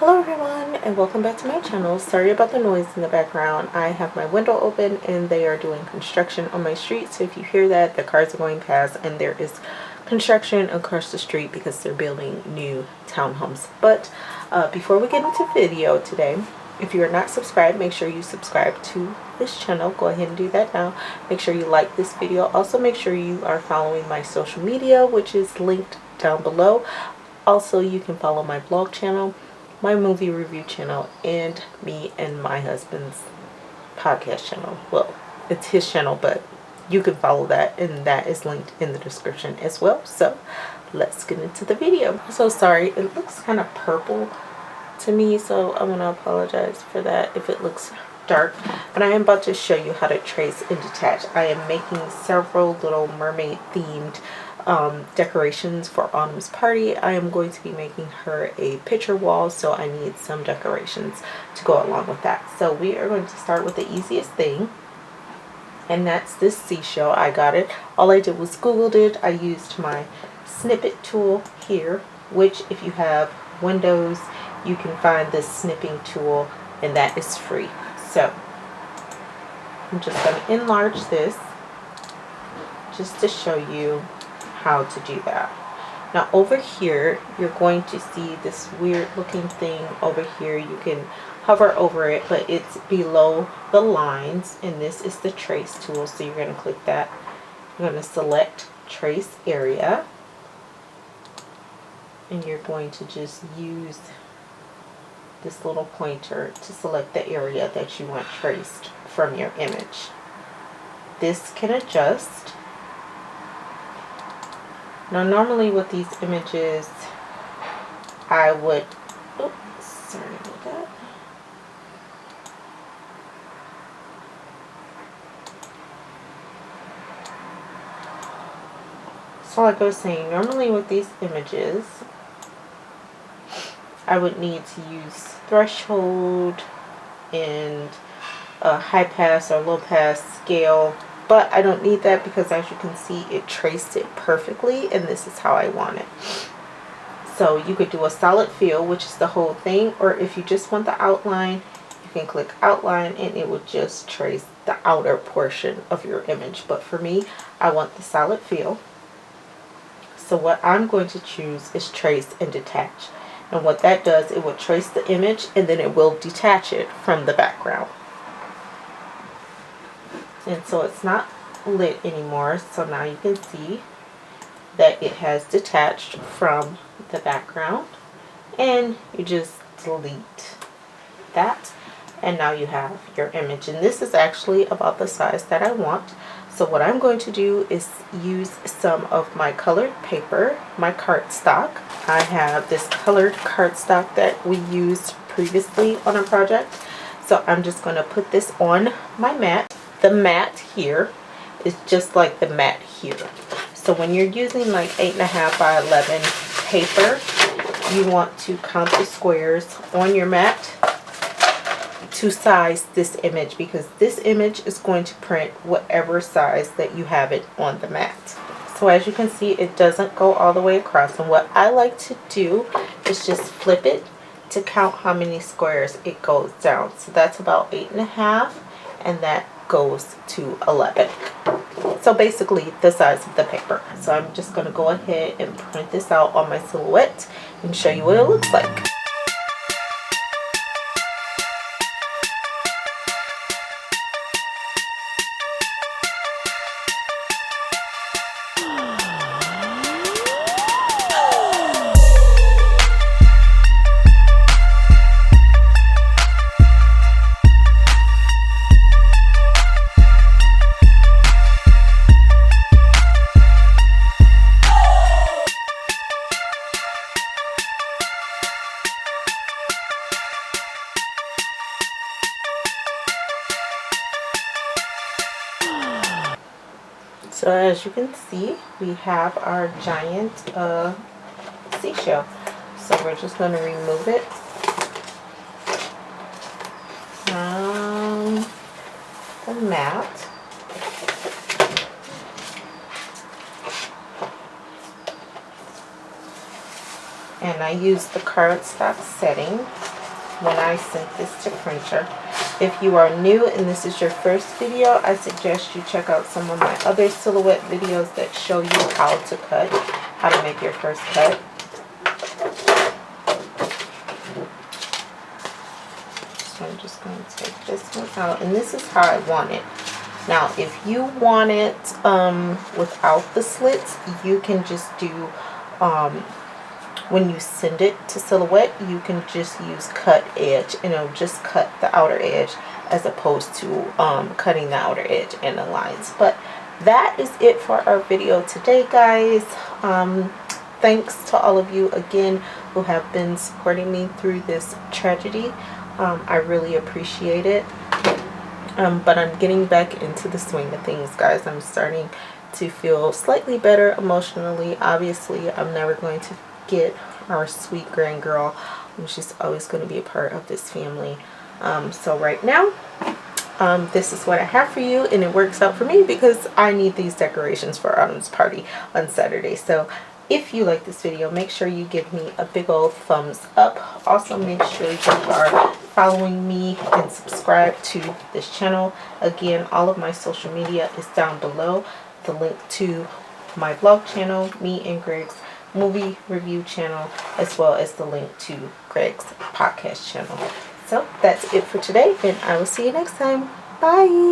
Hello everyone and welcome back to my channel. Sorry about the noise in the background. I have my window open and they are doing construction on my street, so if you hear that, the cars are going past and there is construction across the street because they're building new townhomes. But before we get into video today, if you are not subscribed, make sure you subscribe to this channel. Go ahead and do that now. Make sure you like this video. Also make sure you are following my social media, which is linked down below. Also, you can follow my vlog channel, my movie review channel, and me and my husband's podcast channel. Well, it's his channel, but you can follow that, and that is linked in the description as well. So let's get into the video. I'm so sorry, it looks kind of purple to me, so I'm gonna apologize for that if it looks dark, but I am about to show you how to trace and detach. I am making several little mermaid themed decorations for Autumn's party. I am going to be making her a picture wall, so I need some decorations to go along with that. So we are going to start with the easiest thing, and that's this seashell. I got it. All I did was Googled it. I used my snippet tool here, which if you have Windows, you can find this snipping tool, and that is free. So I'm just going to enlarge this just to show you how to do that. Now over here, you're going to see this weird looking thing over here. You can hover over it, but it's below the lines, and this is the trace tool. So you're going to click that. You're going to select trace area, and you're going to just use this little pointer to select the area that you want traced from your image. This can adjust. Now normally with these images I would, oops, sorry about that. So like I was saying, normally with these images I would need to use threshold and a high pass or low pass scale, but I don't need that because as you can see, it traced it perfectly, and this is how I want it. So you could do a solid fill, which is the whole thing, or if you just want the outline, you can click outline and it will just trace the outer portion of your image. But for me, I want the solid fill. So what I'm going to choose is trace and detach. And what that does, it will trace the image and then it will detach it from the background. And so it's not lit anymore, so now you can see that it has detached from the background, and you just delete that, and now you have your image. And this is actually about the size that I want. So what I'm going to do is use some of my colored paper, my cardstock. I have this colored cardstock that we used previously on a project, so I'm just going to put this on my mat. The mat here is just like the mat here. So when you're using like 8.5 by 11 paper, you want to count the squares on your mat to size this image, because this image is going to print whatever size that you have it on the mat. So as you can see, it doesn't go all the way across, and what I like to do is just flip it to count how many squares it goes down. So that's about 8.5, and that goes to 11. So basically the size of the paper. So I'm just going to go ahead and print this out on my Silhouette and show you what it looks like. So as you can see, we have our giant seashell. So we're just going to remove it from the mat. and I use the cardstock setting when I sent this to printer. If you are new and this is your first video, I suggest you check out some of my other silhouette videos that show you how to cut, how to make your first cut. So I'm just going to take this one out, and this is how I want it. Now, if you want it without the slits, you can just do, when you send it to Silhouette, you can just use cut edge, and it'll just cut the outer edge as opposed to cutting the outer edge and the lines. But that is it for our video today, guys. Thanks to all of you again who have been supporting me through this tragedy. I really appreciate it. But I'm getting back into the swing of things, guys. I'm starting to feel slightly better emotionally. Obviously, I'm never going to get our sweet grand girl. She's always going to be a part of this family. So right now, this is what I have for you, and it works out for me because I need these decorations for Autumn's party on Saturday. So if you like this video, make sure you give me a big old thumbs up. Also, make sure you are following me and subscribe to this channel. Again, all of my social media is down below. The link to my vlog channel, me and Greg's movie review channel, as well as the link to Greg's podcast channel. So that's it for today, and I will see you next time. Bye.